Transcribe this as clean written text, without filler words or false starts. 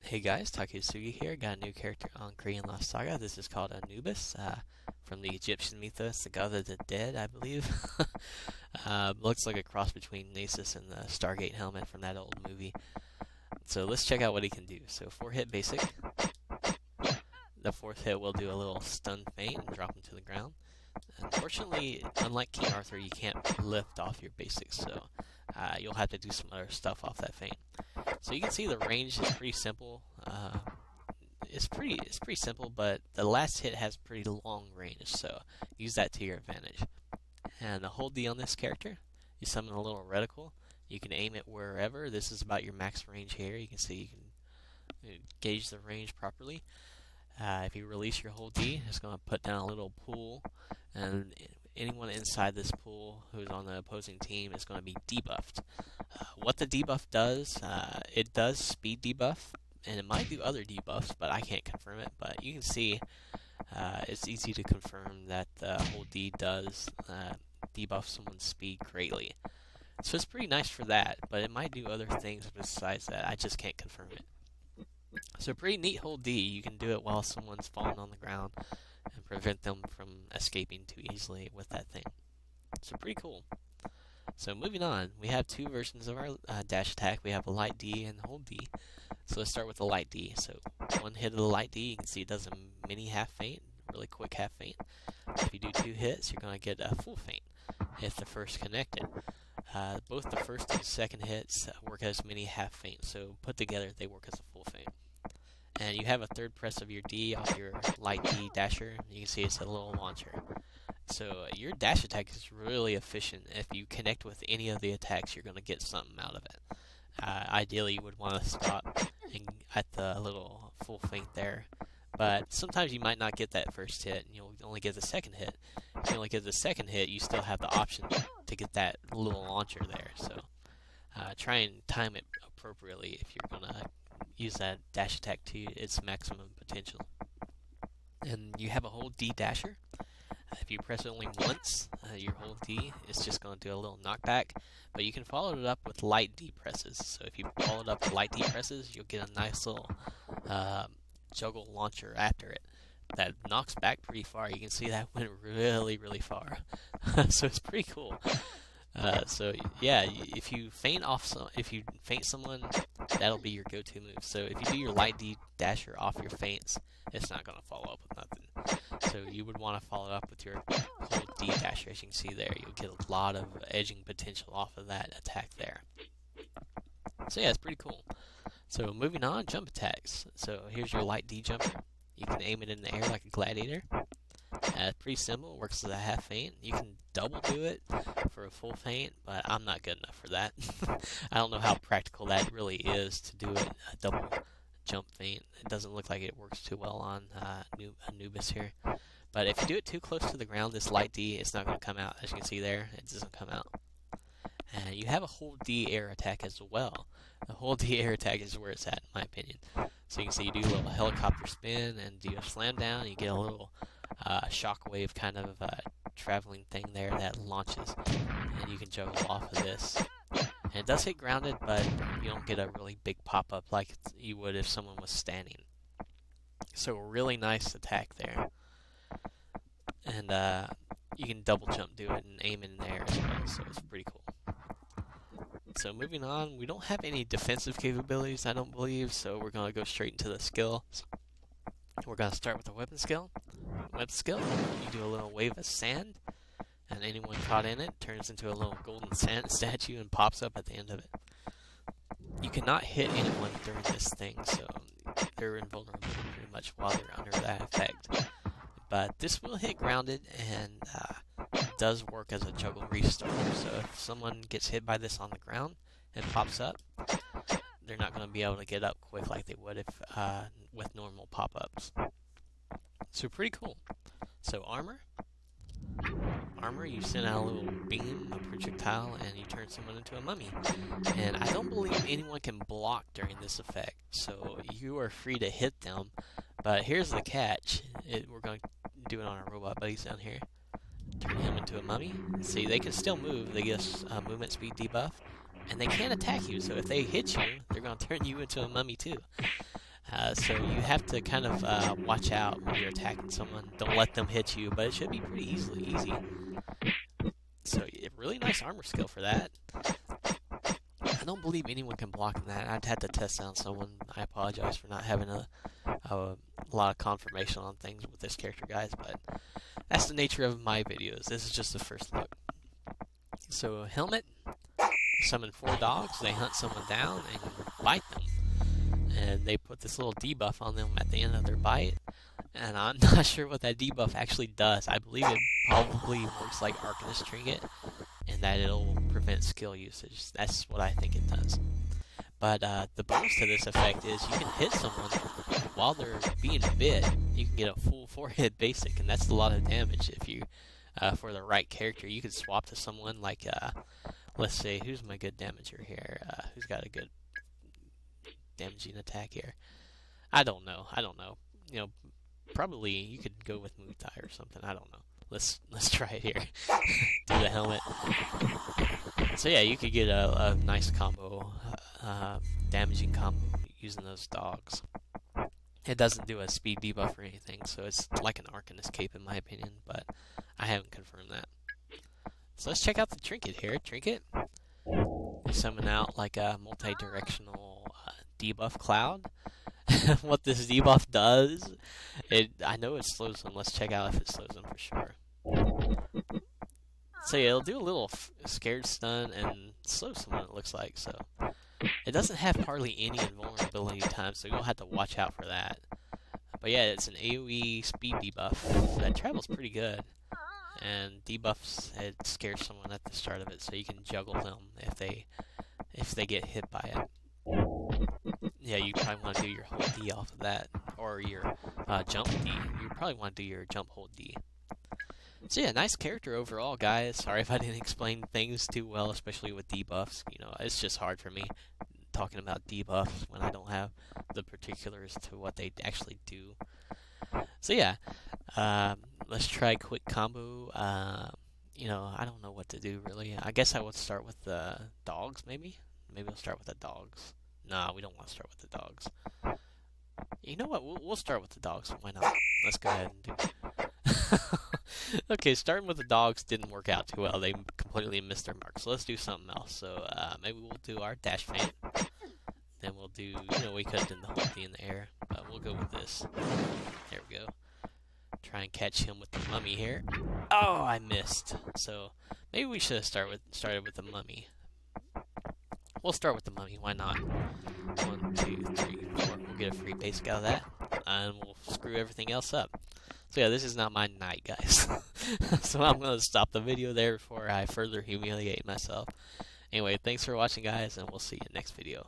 Hey guys, TakuyaSugi here. Got a new character on Korean Lost Saga. This is called Anubis, from the Egyptian mythos, the god of the dead, I believe. Looks like a cross between Nasus and the Stargate helmet from that old movie. So let's check out what he can do. So 4-hit basic. The 4th hit will do a little stun feint and drop him to the ground. Unfortunately, unlike King Arthur, you can't lift off your basics, so you'll have to do some other stuff off that feint. So you can see the range is pretty simple. It's pretty simple, but the last hit has pretty long range, so use that to your advantage. And the hold D on this character, you summon a little reticle. You can aim it wherever. This is about your max range here. You can see you can gauge the range properly. If you release your hold D, it's going to put down a little pool, and anyone inside this pool who's on the opposing team is going to be debuffed. What the debuff does, it does speed debuff, and it might do other debuffs, but I can't confirm it. But you can see it's easy to confirm that the hold D does debuff someone's speed greatly. So it's pretty nice for that, but it might do other things besides that. I just can't confirm it. So pretty neat hold D. You can do it while someone's falling on the ground and prevent them from escaping too easily with that thing. So pretty cool. So moving on, we have two versions of our dash attack. We have a light D and hold D. So let's start with the light D. So one hit of the light D, you can see it does a mini half feint, really quick half feint. If you do 2 hits, you're going to get a full feint if the first connected. Both the first and second hits work as mini half feints, so put together they work as a full feint. And you have a third press of your D off your light D dasher. You can see it's a little launcher. So your dash attack is really efficient. If you connect with any of the attacks, you're going to get something out of it. Ideally, you would want to stop at the little full feint there. But sometimes you might not get that first hit, and you'll only get the second hit. If you only get the second hit, you still have the option to get that little launcher there. So try and time it appropriately if you're going to use that dash attack to its maximum potential. And you have a hold D dasher. If you press it only once, your hold D is just going to do a little knockback, but you can follow it up with light D presses. So if you follow it up with light D presses, you'll get a nice little juggle launcher after it that knocks back pretty far. You can see that went really, really far. So it's pretty cool. So yeah, if you feint someone, that'll be your go-to move. So if you do your light D dasher off your feints, it's not going to follow up with nothing. So you would want to follow up with your hold D dasher. As you can see there, you'll get a lot of edging potential off of that attack there. So yeah, it's pretty cool. So moving on, jump attacks. So here's your light D jumper. You can aim it in the air like a gladiator. Pretty simple, it works as a half feint. You can double do it for a full feint, but I'm not good enough for that. I don't know how practical that really is to do it, a double jump feint. It doesn't look like it works too well on Anubis here. But if you do it too close to the ground, this light D, it's not going to come out. As you can see there, it doesn't come out. And you have a hold D air attack as well. The hold D air attack is where it's at, in my opinion. So you can see you do a little helicopter spin and do a slam down, and you get a little shockwave kind of traveling thing there that launches, and you can juggle off of this. And it does hit grounded, but you don't get a really big pop-up like you would if someone was standing. So a really nice attack there. And you can double jump do it and aim in there as well, so it's pretty cool. So moving on, we don't have any defensive capabilities, I don't believe, so we're going to go straight into the skills. We're going to start with the weapon skill. Weapon skill, you do a little wave of sand, and anyone caught in it turns into a little golden sand statue and pops up at the end of it. You cannot hit anyone during this thing, so they're invulnerable pretty much while they're under that effect. But this will hit grounded, and does work as a juggle restart. So if someone gets hit by this on the ground and pops up, they're not going to be able to get up quick like they would if with normal pop-ups. So pretty cool. So armor, you send out a little beam, a projectile, and you turn someone into a mummy. And I don't believe anyone can block during this effect, so you are free to hit them. But here's the catch. We're going to do it on our robot buddies down here. Turn him into a mummy. See, they can still move. They get a movement speed debuff, and they can't attack you. So if they hit you, they're going to turn you into a mummy too. So you have to kind of watch out when you're attacking someone. Don't let them hit you, but it should be pretty easy. So really nice armor skill for that. I don't believe anyone can block in that. I'd have to test out someone. I apologize for not having a lot of confirmation on things with this character, guys, but that's the nature of my videos. This is just the first look. So helmet, summon 4 dogs, they hunt someone down and bite them. And they put this little debuff on them at the end of their bite. And I'm not sure what that debuff actually does. I believe it probably works like Arcanist Trinket, and that it'll prevent skill usage. That's what I think it does. But the bonus to this effect is you can hit someone while they're being bit. You can get a full 4-hit basic, and that's a lot of damage if you, for the right character. You could swap to someone like, let's say, who's my good damager here? Who's got a good damaging attack here? I don't know. You know, probably you could go with Mutai or something. I don't know. Let's try it here. Do the helmet. So yeah, you could get a nice combo, damaging combo using those dogs. It doesn't do a speed debuff or anything, so it's like an Arcanist cape in my opinion, but I haven't confirmed that. So let's check out the Trinket here. Trinket, you summon out like a multi-directional debuff cloud. What this debuff does, I know it slows them. Let's check out if it slows them for sure. So yeah, it'll do a little scared stun and slow someone, it looks like. So it doesn't have hardly any invulnerability time, so you'll have to watch out for that. But yeah, it's an AoE speed debuff that travels pretty good, and debuffs, it scares someone at the start of it, so you can juggle them if they get hit by it. Yeah, you probably want to do your hold D off of that, or your jump D. You probably want to do your jump hold D. So yeah, nice character overall, guys. Sorry if I didn't explain things too well, especially with debuffs. You know, it's just hard for me talking about debuffs when I don't have the particulars to what they actually do. So yeah, let's try quick combo. You know, I don't know what to do really. I guess I would start with the dogs, maybe. Maybe we'll start with the dogs. Nah, we don't want to start with the dogs. You know what? We'll start with the dogs. Why not? Let's go ahead and do it. Okay, starting with the dogs didn't work out too well. They completely missed their mark. So let's do something else. So maybe we'll do our dash feint. Then we'll do, you know, we could have done the whole thing in the air, but we'll go with this. There we go. Try and catch him with the mummy here. Oh, I missed. So maybe we should have started with the mummy. We'll start with the mummy, why not? 1, 2, 3, 4. We'll get a free basic out of that, and we'll screw everything else up. So yeah, this is not my night, guys. So I'm going to stop the video there before I further humiliate myself. Anyway, thanks for watching, guys, and we'll see you in the next video.